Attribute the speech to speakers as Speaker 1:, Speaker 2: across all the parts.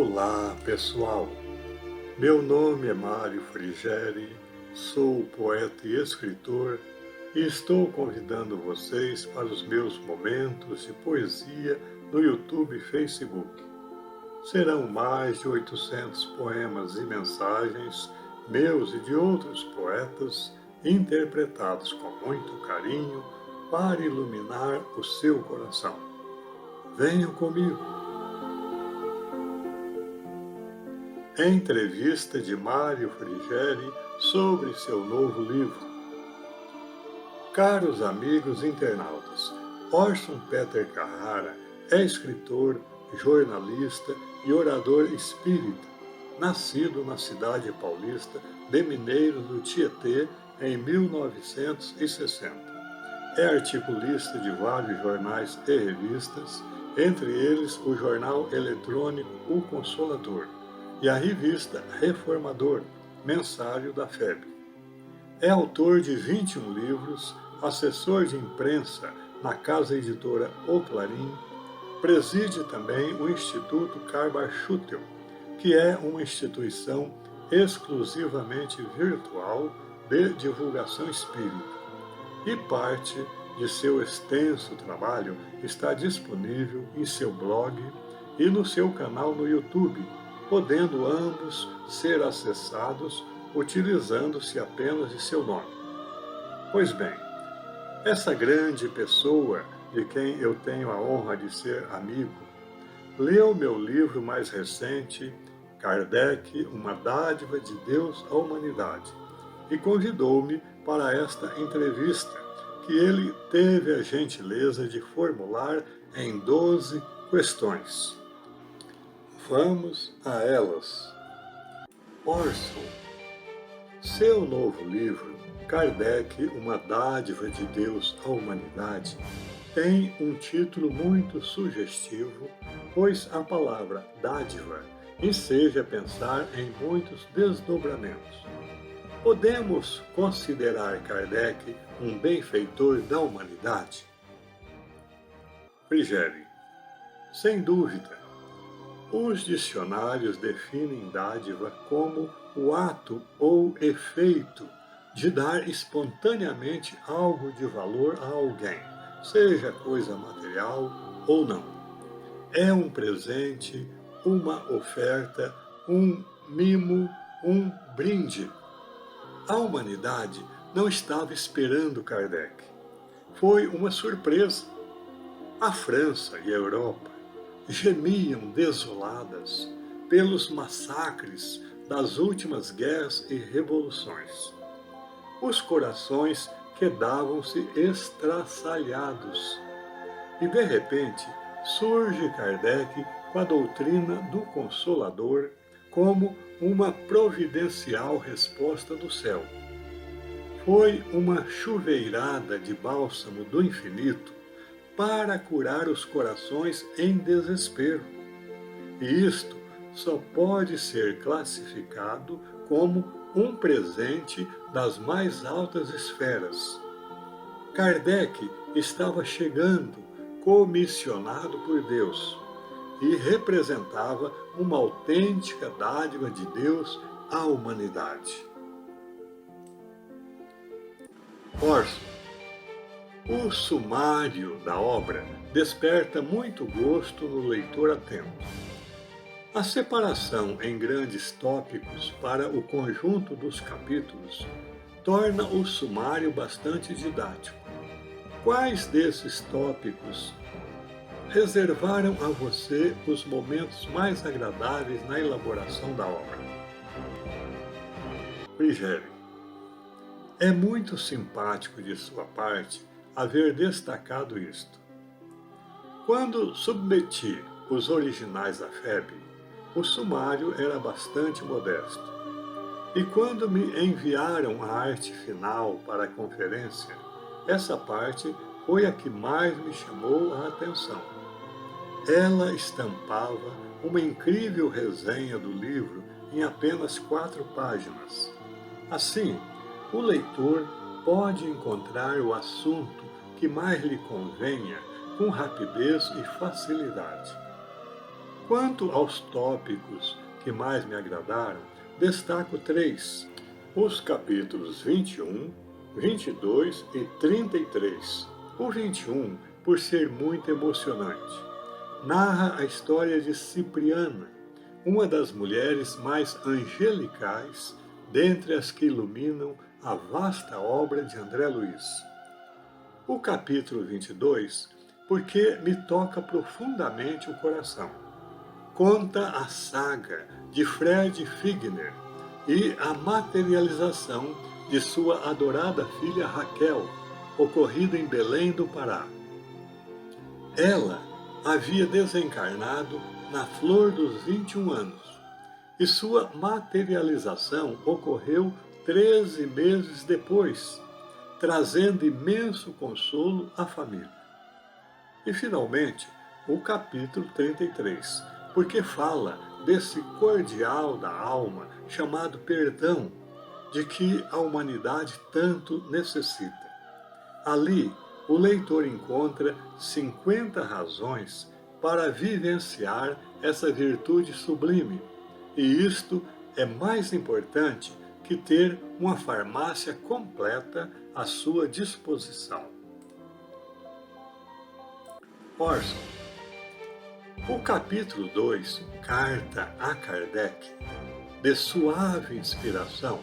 Speaker 1: Olá, pessoal! Meu nome é Mário Frigeri, sou poeta e escritor e estou convidando vocês para os meus momentos de poesia no YouTube e Facebook. Serão mais de 800 poemas e mensagens, meus e de outros poetas, interpretados com muito carinho para iluminar o seu coração. Venham comigo! Entrevista de Mário Frigeri sobre seu novo livro. Caros amigos internautas, Orson Peter Carrara é escritor, jornalista e orador espírita, nascido na cidade paulista de Mineiros do Tietê em 1960. É articulista de vários jornais e revistas, entre eles o jornal eletrônico O Consolador e a revista Reformador, mensário da FEB. É autor de 21 livros, assessor de imprensa na casa editora O Clarim, preside também o Instituto Carbar-Schutel, que é uma instituição exclusivamente virtual de divulgação espírita, e parte de seu extenso trabalho está disponível em seu blog e no seu canal no YouTube, podendo ambos ser acessados utilizando-se apenas de seu nome. Pois bem, essa grande pessoa, de quem eu tenho a honra de ser amigo, leu meu livro mais recente, Kardec, Uma Dádiva de Deus à Humanidade, e convidou-me para esta entrevista, que ele teve a gentileza de formular em 12 questões. Vamos a elas. Orson, seu novo livro, Kardec, Uma Dádiva de Deus à Humanidade, tem um título muito sugestivo, pois a palavra dádiva enseja pensar em muitos desdobramentos. Podemos considerar Kardec um benfeitor da humanidade? Frigeri, sem dúvida. Os dicionários definem dádiva como o ato ou efeito de dar espontaneamente algo de valor a alguém, seja coisa material ou não. É um presente, uma oferta, um mimo, um brinde. A humanidade não estava esperando Kardec. Foi uma surpresa. A França e a Europa gemiam desoladas pelos massacres das últimas guerras e revoluções. Os corações quedavam-se estraçalhados. E de repente surge Kardec com a doutrina do Consolador como uma providencial resposta do céu. Foi uma chuveirada de bálsamo do infinito para curar os corações em desespero. E isto só pode ser classificado como um presente das mais altas esferas. Kardec estava chegando, comissionado por Deus, e representava uma autêntica dádiva de Deus à humanidade. Orson, o sumário da obra desperta muito gosto no leitor atento. A separação em grandes tópicos para o conjunto dos capítulos torna o sumário bastante didático. Quais desses tópicos reservaram a você os momentos mais agradáveis na elaboração da obra? Frigeri, é muito simpático de sua parte haver destacado isto. Quando submeti os originais à FEB, o sumário era bastante modesto. E quando me enviaram a arte final para a conferência, essa parte foi a que mais me chamou a atenção. Ela estampava uma incrível resenha do livro em apenas 4 páginas. Assim, o leitor pode encontrar o assunto que mais lhe convenha com rapidez e facilidade. Quanto aos tópicos que mais me agradaram, destaco três: os capítulos 21, 22 e 33. O 21, por ser muito emocionante, narra a história de Cipriana, uma das mulheres mais angelicais dentre as que iluminam a vasta obra de André Luiz. O capítulo 22, porque me toca profundamente o coração. Conta a saga de Fred Figner e a materialização de sua adorada filha Raquel, ocorrida em Belém do Pará. Ela havia desencarnado na flor dos 21 anos e sua materialização ocorreu 13 meses depois, trazendo imenso consolo à família. E, finalmente, o capítulo 33, porque fala desse cordial da alma chamado perdão, de que a humanidade tanto necessita. Ali, o leitor encontra 50 razões para vivenciar essa virtude sublime, e isto é mais importante que ter uma farmácia completa à sua disposição. Orson. O capítulo 2, Carta a Kardec, de suave inspiração,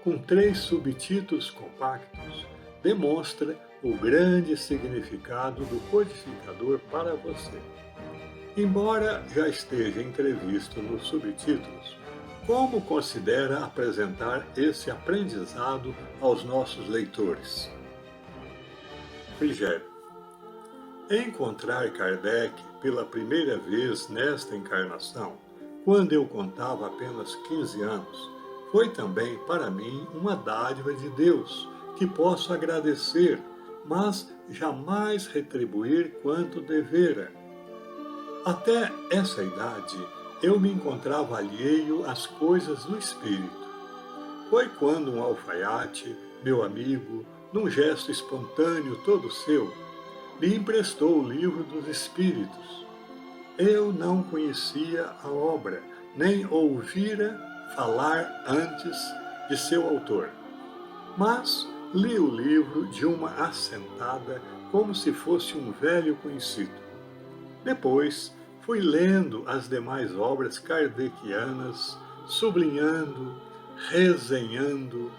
Speaker 1: com 3 subtítulos compactos, demonstra o grande significado do codificador para você. Embora já esteja entrevisto nos subtítulos, como considera apresentar esse aprendizado aos nossos leitores? Frigério. Encontrar Kardec pela primeira vez nesta encarnação, quando eu contava apenas 15 anos, foi também para mim uma dádiva de Deus, que posso agradecer, mas jamais retribuir quanto devera. Até essa idade, eu me encontrava alheio às coisas do espírito. Foi quando um alfaiate, meu amigo, num gesto espontâneo todo seu, me emprestou o livro dos Espíritos. Eu não conhecia a obra, nem ouvira falar antes de seu autor. Mas li o livro de uma assentada como se fosse um velho conhecido. Depois, fui lendo as demais obras kardecianas, sublinhando, resenhando,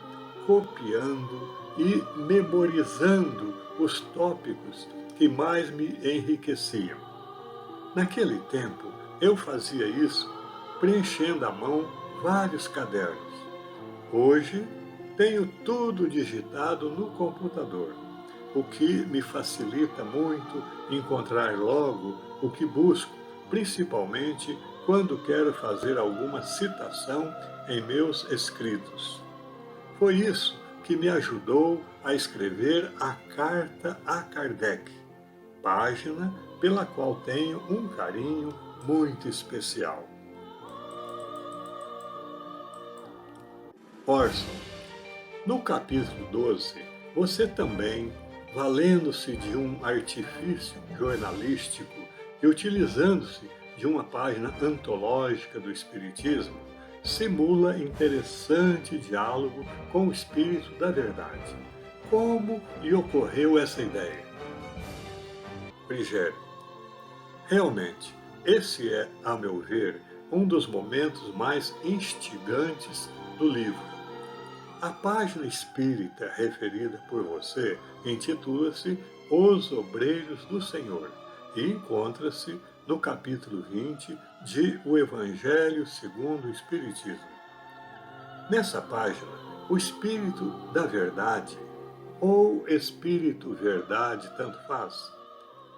Speaker 1: copiando e memorizando os tópicos que mais me enriqueciam. Naquele tempo, eu fazia isso preenchendo à mão vários cadernos. Hoje, tenho tudo digitado no computador, o que me facilita muito encontrar logo o que busco, principalmente quando quero fazer alguma citação em meus escritos. Foi isso que me ajudou a escrever a Carta a Kardec, página pela qual tenho um carinho muito especial. Orson. No capítulo 12, você também, valendo-se de um artifício jornalístico e utilizando-se de uma página antológica do Espiritismo, simula interessante diálogo com o Espírito da Verdade. Como lhe ocorreu essa ideia? Frigério. Realmente, esse é, a meu ver, um dos momentos mais instigantes do livro. A página espírita referida por você intitula-se Os Obreiros do Senhor e encontra-se no capítulo 20 de O Evangelho segundo o Espiritismo. Nessa página, o Espírito da Verdade, ou Espírito Verdade, tanto faz,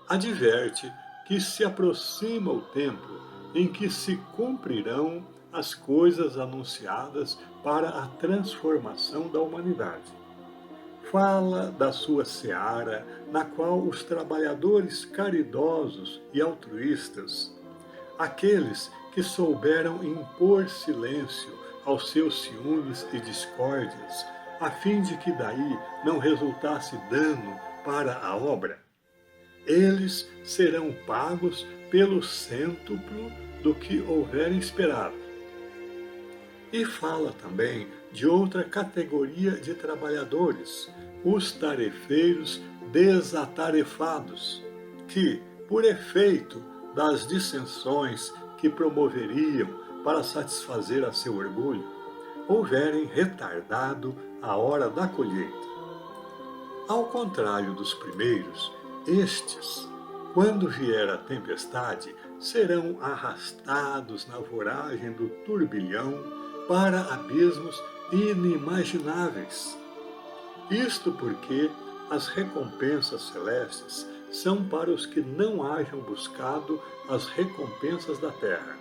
Speaker 1: adverte que se aproxima o tempo em que se cumprirão as coisas anunciadas para a transformação da humanidade. Fala da sua seara, na qual os trabalhadores caridosos e altruístas, aqueles que souberam impor silêncio aos seus ciúmes e discórdias, a fim de que daí não resultasse dano para a obra, eles serão pagos pelo cêntuplo do que houverem esperado. E fala também de outra categoria de trabalhadores, os tarefeiros desatarefados, que, por efeito das dissensões que promoveriam para satisfazer a seu orgulho, houverem retardado a hora da colheita. Ao contrário dos primeiros, estes, quando vier a tempestade, serão arrastados na voragem do turbilhão para abismos inimagináveis. Isto porque as recompensas celestes são para os que não hajam buscado as recompensas da terra.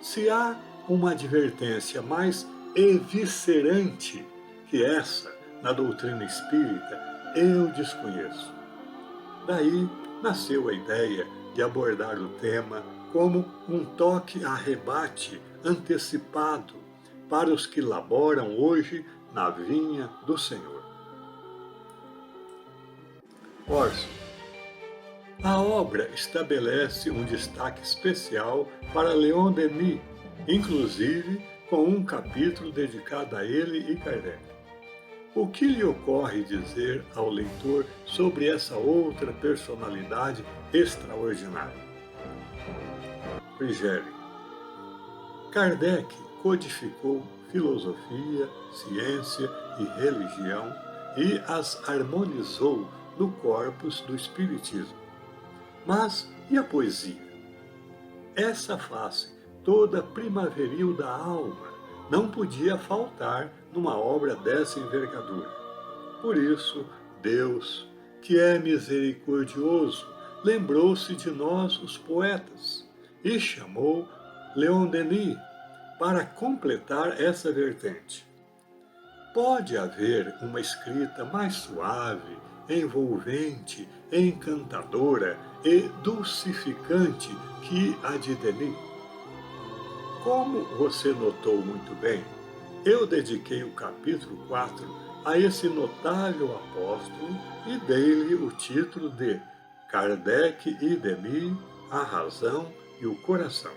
Speaker 1: Se há uma advertência mais eviscerante que essa na doutrina espírita, eu desconheço. Daí nasceu a ideia de abordar o tema como um toque a rebate antecipado para os que laboram hoje na vinha do Senhor. Orson. A obra estabelece um destaque especial para Leon Denis, inclusive com um capítulo dedicado a ele e Kardec. O que lhe ocorre dizer ao leitor sobre essa outra personalidade extraordinária? Frigério. Kardec codificou filosofia, ciência e religião e as harmonizou no corpus do Espiritismo. Mas e a poesia? Essa face toda primaveril da alma não podia faltar numa obra dessa envergadura. Por isso, Deus, que é misericordioso, lembrou-se de nós, os poetas, e chamou Leon Denis para completar essa vertente. Pode haver uma escrita mais suave, envolvente, encantadora e dulcificante que a de Denis? Como você notou muito bem, eu dediquei o capítulo 4 a esse notável apóstolo e dei-lhe o título de Kardec e Denis, a razão e o coração.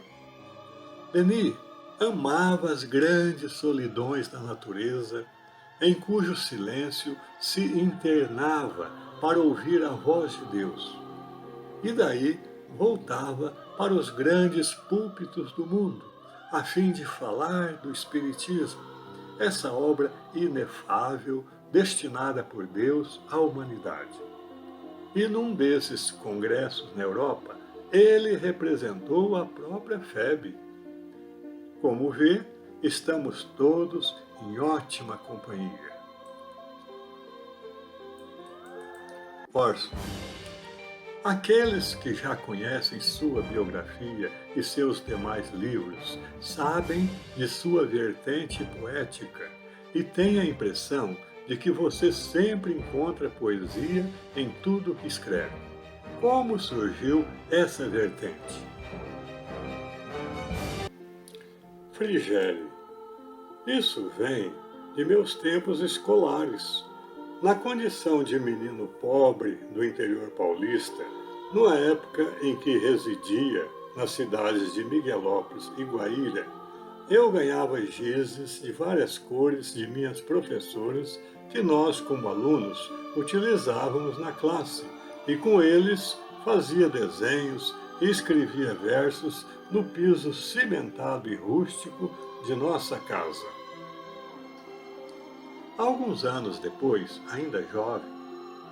Speaker 1: Denis amava as grandes solidões da natureza, em cujo silêncio se internava para ouvir a voz de Deus. E daí voltava para os grandes púlpitos do mundo, a fim de falar do Espiritismo, essa obra inefável destinada por Deus à humanidade. E num desses congressos na Europa, ele representou a própria FEB. Como vê, estamos todos em ótima companhia. Orson. Aqueles que já conhecem sua biografia e seus demais livros sabem de sua vertente poética e têm a impressão de que você sempre encontra poesia em tudo o que escreve. Como surgiu essa vertente? Frigério. Isso vem de meus tempos escolares. Na condição de menino pobre do interior paulista, numa época em que residia nas cidades de Miguelópolis e Guaíra, eu ganhava gizes de várias cores de minhas professoras que nós, como alunos, utilizávamos na classe, e com eles fazia desenhos e escrevia versos no piso cimentado e rústico de nossa casa. Alguns anos depois, ainda jovem,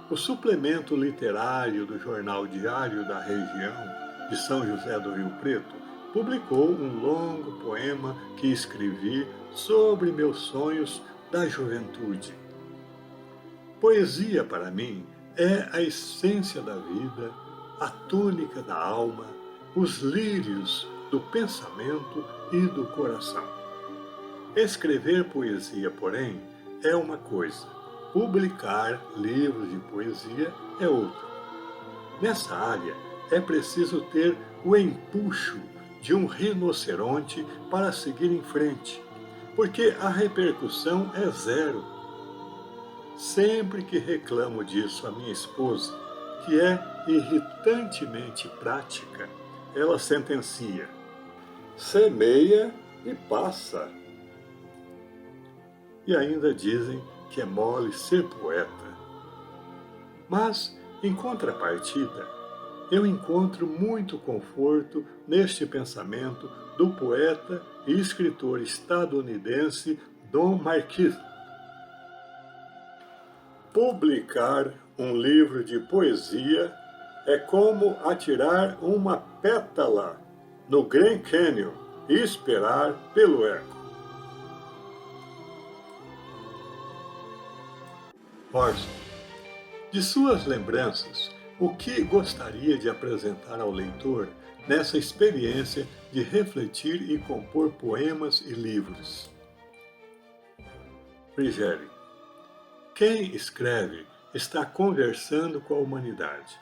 Speaker 1: o suplemento literário do Jornal Diário da Região de São José do Rio Preto publicou um longo poema que escrevi sobre meus sonhos da juventude. Poesia, para mim, é a essência da vida, a túnica da alma, os lírios do pensamento e do coração. Escrever poesia, porém, é uma coisa, publicar livros de poesia é outra. Nessa área, é preciso ter o empuxo de um rinoceronte para seguir em frente, porque a repercussão é zero. Sempre que reclamo disso à minha esposa, que é irritantemente prática, ela sentencia: semeia e passa. E ainda dizem que é mole ser poeta. Mas, em contrapartida, eu encontro muito conforto neste pensamento do poeta e escritor estadunidense Don Marquis. Publicar um livro de poesia é como atirar uma pétala no Grand Canyon e esperar pelo eco. Orson, de suas lembranças, o que gostaria de apresentar ao leitor nessa experiência de refletir e compor poemas e livros? Frigério, quem escreve está conversando com a humanidade.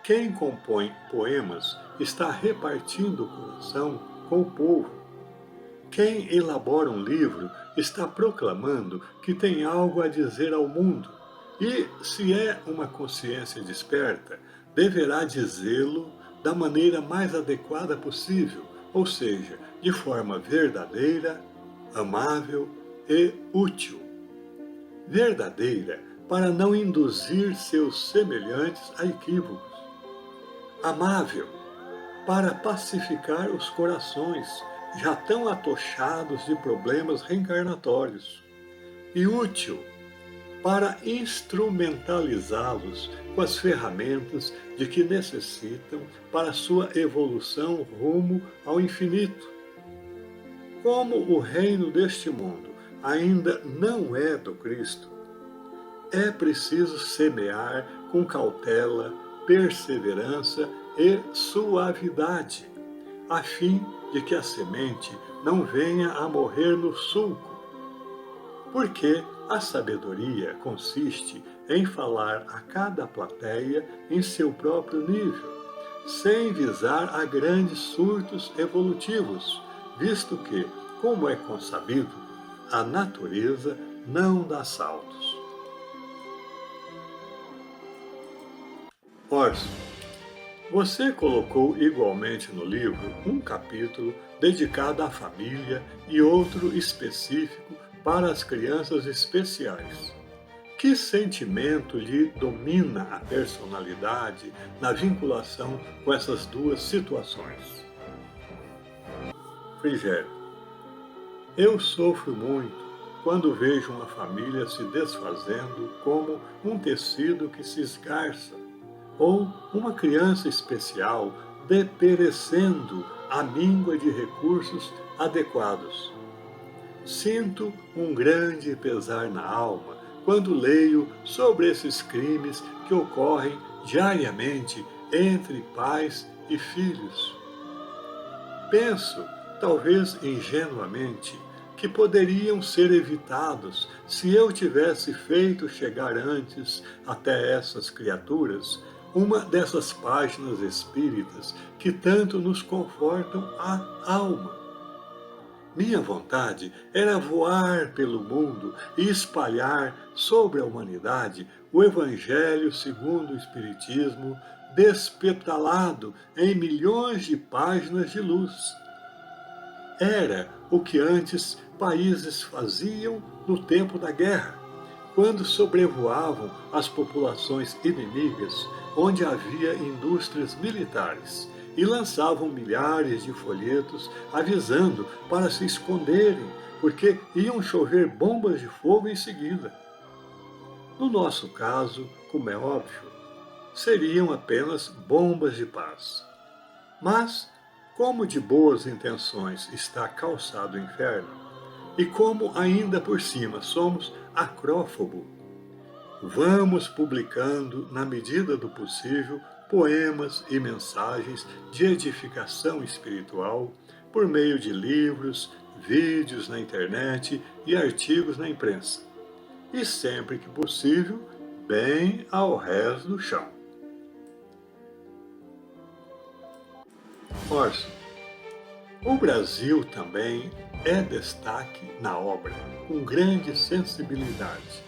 Speaker 1: Quem compõe poemas está repartindo o coração com o povo. Quem elabora um livro está proclamando que tem algo a dizer ao mundo e, se é uma consciência desperta, deverá dizê-lo da maneira mais adequada possível, ou seja, de forma verdadeira, amável e útil. Verdadeira para não induzir seus semelhantes a equívocos. Amável para pacificar os corações já tão atochados de problemas reencarnatórios. E útil para instrumentalizá-los com as ferramentas de que necessitam para sua evolução rumo ao infinito. Como o reino deste mundo ainda não é do Cristo, é preciso semear com cautela, perseverança e suavidade, a fim de que a semente não venha a morrer no sulco. Porque a sabedoria consiste em falar a cada plateia em seu próprio nível, sem visar a grandes surtos evolutivos, visto que, como é consabido, a natureza não dá saltos. Orson, você colocou igualmente no livro um capítulo dedicado à família e outro específico para as crianças especiais. Que sentimento lhe domina a personalidade na vinculação com essas duas situações? Frigério, eu sofro muito quando vejo uma família se desfazendo como um tecido que se esgarça, ou uma criança especial deperecendo à míngua de recursos adequados. Sinto um grande pesar na alma quando leio sobre esses crimes que ocorrem diariamente entre pais e filhos. Penso, talvez ingenuamente, que poderiam ser evitados se eu tivesse feito chegar antes até essas criaturas uma dessas páginas espíritas que tanto nos confortam a alma. Minha vontade era voar pelo mundo e espalhar sobre a humanidade o Evangelho segundo o Espiritismo, despetalado em milhões de páginas de luz. Era o que antes países faziam no tempo da guerra, quando sobrevoavam as populações inimigas, onde havia indústrias militares, e lançavam milhares de folhetos avisando para se esconderem, porque iam chover bombas de fogo em seguida. No nosso caso, como é óbvio, seriam apenas bombas de paz. Mas, como de boas intenções está calçado o inferno, e como ainda por cima somos acrófobo, vamos publicando, na medida do possível, poemas e mensagens de edificação espiritual por meio de livros, vídeos na internet e artigos na imprensa. E sempre que possível, bem ao rés do chão. Orson, o Brasil também é destaque na obra, com grande sensibilidade.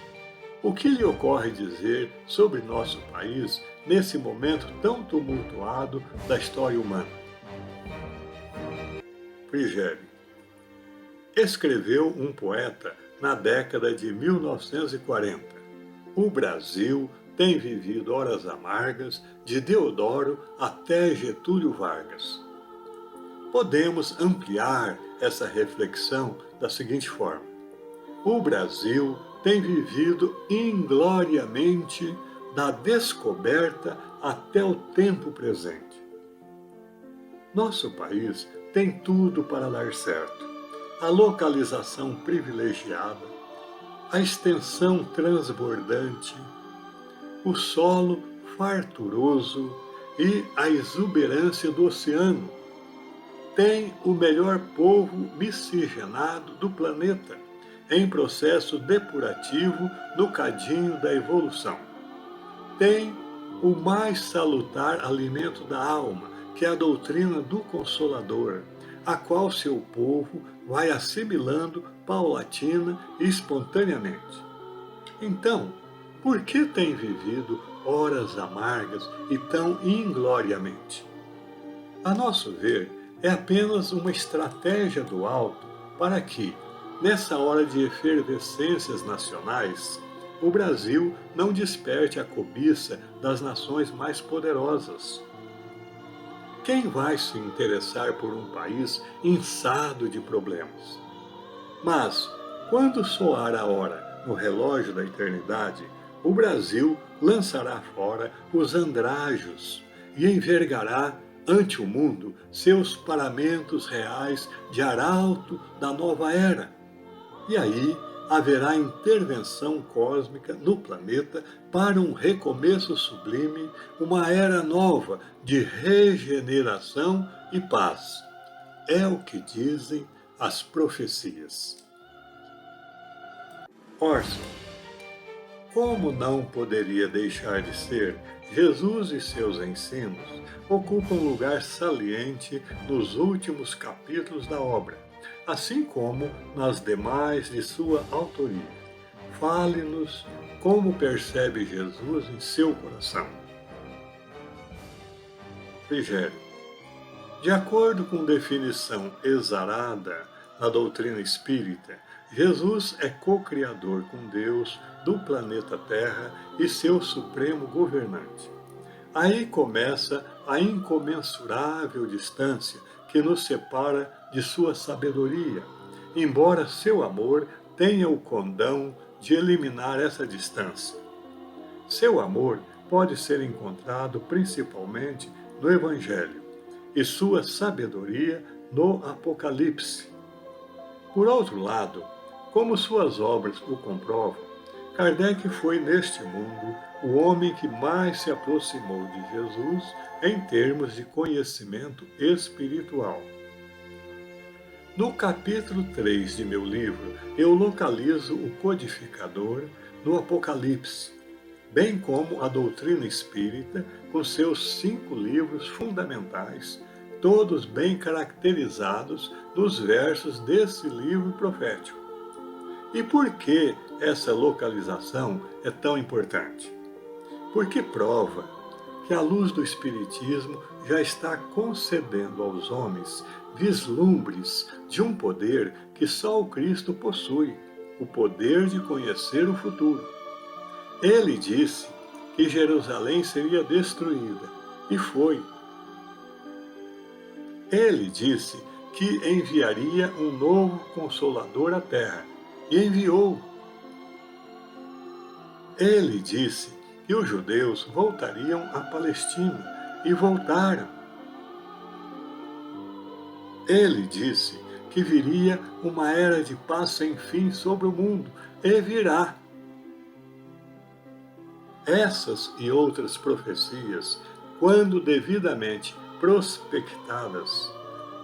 Speaker 1: O que lhe ocorre dizer sobre nosso país nesse momento tão tumultuado da história humana? Frigério. Escreveu um poeta na década de 1940. O Brasil tem vivido horas amargas de Deodoro até Getúlio Vargas. Podemos ampliar essa reflexão da seguinte forma: o Brasil tem vivido ingloriamente da descoberta até o tempo presente. Nosso país tem tudo para dar certo: a localização privilegiada, a extensão transbordante, o solo farturoso e a exuberância do oceano. Tem o melhor povo miscigenado do planeta, em processo depurativo no cadinho da evolução. Tem o mais salutar alimento da alma, que é a doutrina do Consolador, a qual seu povo vai assimilando paulatina e espontaneamente. Então, por que tem vivido horas amargas e tão ingloriamente? A nosso ver, é apenas uma estratégia do alto para que, nessa hora de efervescências nacionais, o Brasil não desperte a cobiça das nações mais poderosas. Quem vai se interessar por um país inçado de problemas? Mas, quando soar a hora no relógio da eternidade, o Brasil lançará fora os andrajos e envergará ante o mundo seus paramentos reais de arauto da nova era. E aí haverá intervenção cósmica no planeta para um recomeço sublime, uma era nova de regeneração e paz. É o que dizem as profecias. Orson, como não poderia deixar de ser, Jesus e seus ensinos ocupam lugar saliente nos últimos capítulos da obra, assim como nas demais de sua autoria. Fale-nos como percebe Jesus em seu coração. Frigério. De acordo com definição exarada na doutrina espírita, Jesus é co-criador com Deus do planeta Terra e seu supremo governante. Aí começa a incomensurável distância que nos separa de sua sabedoria, embora seu amor tenha o condão de eliminar essa distância. Seu amor pode ser encontrado principalmente no Evangelho e sua sabedoria no Apocalipse. Por outro lado, como suas obras o comprovam, Kardec foi neste mundo o homem que mais se aproximou de Jesus em termos de conhecimento espiritual. No capítulo 3 de meu livro, eu localizo o codificador no Apocalipse, bem como a doutrina espírita com seus 5 livros fundamentais, todos bem caracterizados nos versos desse livro profético. E por que essa localização é tão importante? Porque prova que a luz do Espiritismo já está concedendo aos homens vislumbres de um poder que só o Cristo possui, o poder de conhecer o futuro. Ele disse que Jerusalém seria destruída, e foi. Ele disse que enviaria um novo Consolador à Terra, e enviou. Ele disse que os judeus voltariam à Palestina, e voltaram. Ele disse que viria uma era de paz sem fim sobre o mundo, e virá. Essas e outras profecias, quando devidamente prospectadas,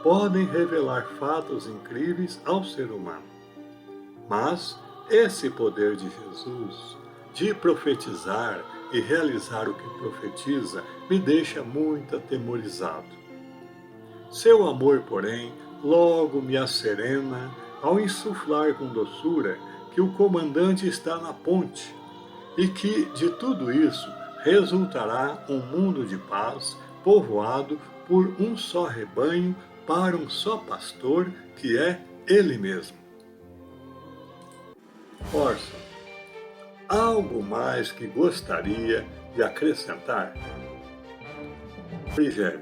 Speaker 1: podem revelar fatos incríveis ao ser humano. Mas esse poder de Jesus, de profetizar e realizar o que profetiza, me deixa muito atemorizado. Seu amor, porém, logo me acerena ao insuflar com doçura que o comandante está na ponte e que de tudo isso resultará um mundo de paz povoado por um só rebanho para um só pastor, que é Ele mesmo. Orson, algo mais que gostaria de acrescentar? Frigério,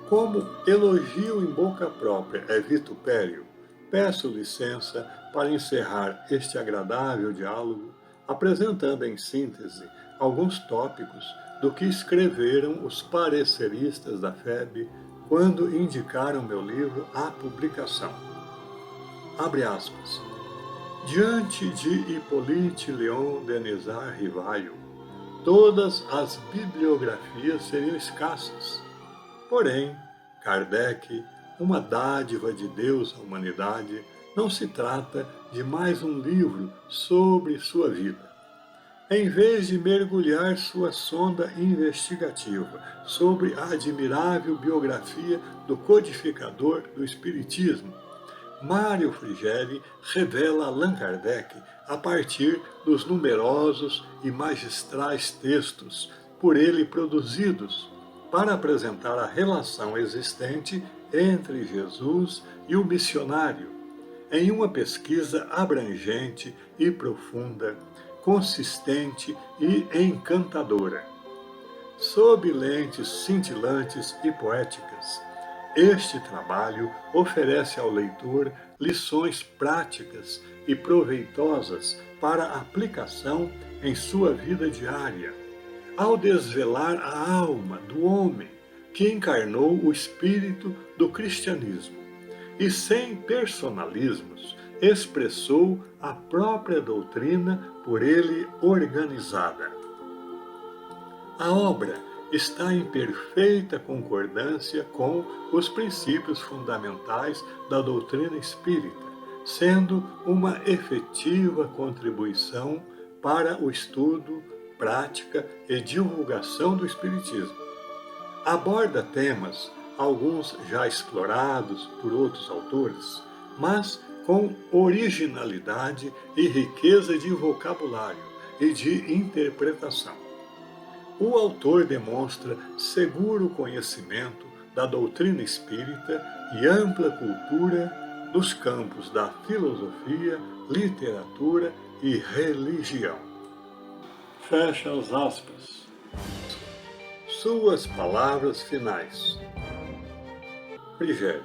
Speaker 1: como elogio em boca própria é vitupério, peço licença para encerrar este agradável diálogo, apresentando em síntese alguns tópicos do que escreveram os pareceristas da FEB quando indicaram meu livro à publicação. Abre aspas. Diante de Hippolyte Léon Denisard Rivaio, todas as bibliografias seriam escassas. Porém, Kardec, uma dádiva de Deus à humanidade, não se trata de mais um livro sobre sua vida. Em vez de mergulhar sua sonda investigativa sobre a admirável biografia do codificador do Espiritismo, Mário Frigeri revela Allan Kardec a partir dos numerosos e magistrais textos por ele produzidos, para apresentar a relação existente entre Jesus e o missionário, em uma pesquisa abrangente e profunda, consistente e encantadora. Sob lentes cintilantes e poéticas, este trabalho oferece ao leitor lições práticas e proveitosas para aplicação em sua vida diária, ao desvelar a alma do homem que encarnou o espírito do cristianismo e, sem personalismos, expressou a própria doutrina por ele organizada. A obra está em perfeita concordância com os princípios fundamentais da doutrina espírita, sendo uma efetiva contribuição para o estudo, prática e divulgação do Espiritismo. Aborda temas, alguns já explorados por outros autores, mas com originalidade e riqueza de vocabulário e de interpretação. O autor demonstra seguro conhecimento da doutrina espírita e ampla cultura nos campos da filosofia, literatura e religião. Fecha as aspas. Suas palavras finais. Frigério,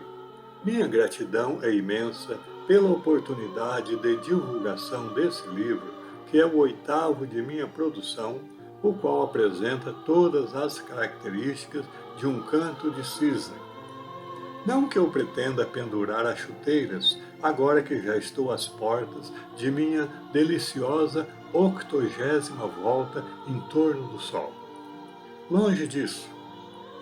Speaker 1: minha gratidão é imensa pela oportunidade de divulgação desse livro, que é o 8º de minha produção, o qual apresenta todas as características de um canto de cisne. Não que eu pretenda pendurar as chuteiras, agora que já estou às portas de minha deliciosa 80ª volta em torno do Sol. Longe disso,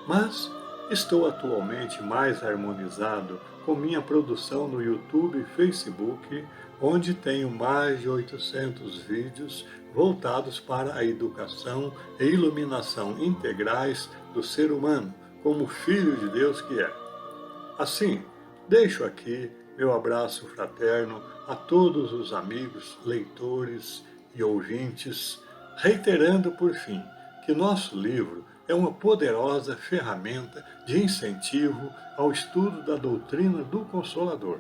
Speaker 1: mas estou atualmente mais harmonizado com minha produção no YouTube e Facebook, onde tenho mais de 800 vídeos voltados para a educação e iluminação integrais do ser humano, como filho de Deus que é. Assim, deixo aqui meu abraço fraterno a todos os amigos, leitores e ouvintes, reiterando por fim que nosso livro é uma poderosa ferramenta de incentivo ao estudo da doutrina do Consolador.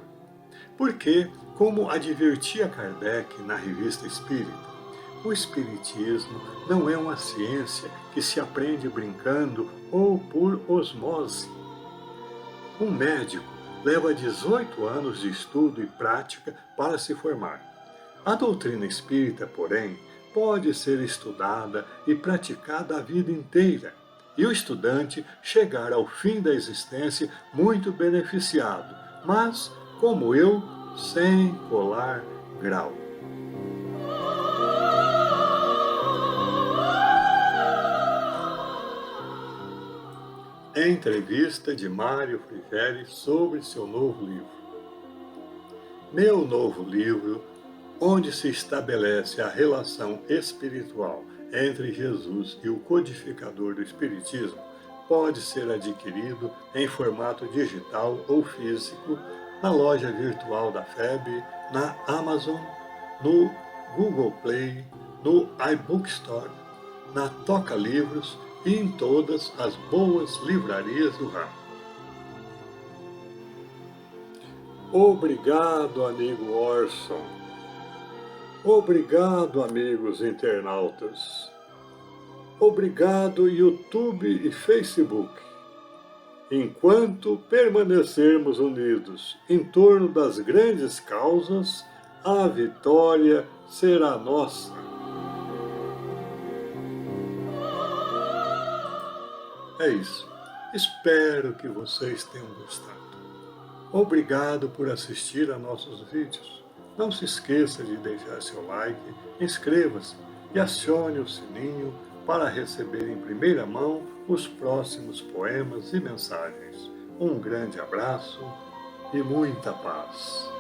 Speaker 1: Porque, como advertia Kardec na Revista Espírita, o Espiritismo não é uma ciência que se aprende brincando ou por osmose. Um médico leva 18 anos de estudo e prática para se formar. A doutrina espírita, porém, pode ser estudada e praticada a vida inteira, e o estudante chegar ao fim da existência muito beneficiado, mas, como eu, sem colar grau. Entrevista de Mário Frigeri sobre seu novo livro. Meu novo livro, onde se estabelece a relação espiritual entre Jesus e o codificador do Espiritismo, pode ser adquirido em formato digital ou físico na loja virtual da FEB, na Amazon, no Google Play, no iBookstore, na Toca Livros e em todas as boas livrarias do ramo. Obrigado, amigo Orson. Obrigado, amigos internautas. Obrigado, YouTube e Facebook. Enquanto permanecermos unidos em torno das grandes causas, a vitória será nossa. É isso. Espero que vocês tenham gostado. Obrigado por assistir a nossos vídeos. Não se esqueça de deixar seu like, inscreva-se e acione o sininho para receber em primeira mão os próximos poemas e mensagens. Um grande abraço e muita paz.